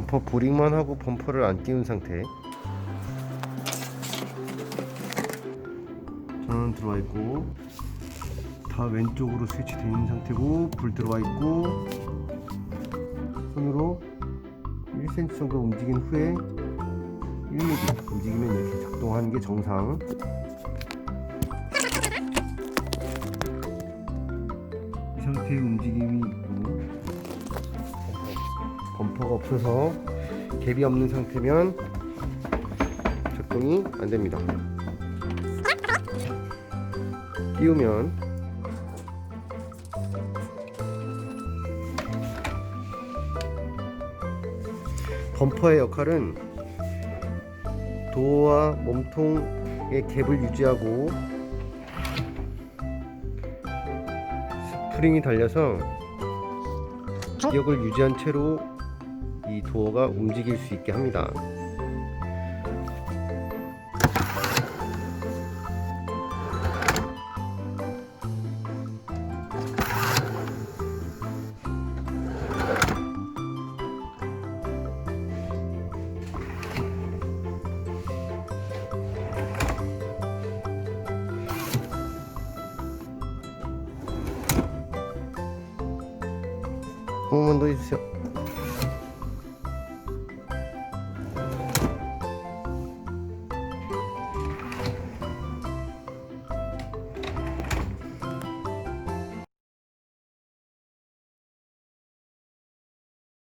범퍼 보링만 하고 범퍼를 안 띄운 상태. 전원 들어와 있고 다 왼쪽으로 스위치 되어 있는 상태고, 불 들어와 있고, 손으로 1cm 정도 움직인 후에 1mm 움직이면 이렇게 작동하는 게 정상. 이 상태의 움직임이 있고, 범퍼가 없어서 갭이 없는 상태면 작동이 안 됩니다. 띄우면 범퍼의 역할은 도어와 몸통의 갭을 유지하고 스프링이 달려서 기억을 유지한 채로 이 도어가 움직일 수 있게 합니다. 한 번만 더 해주세요.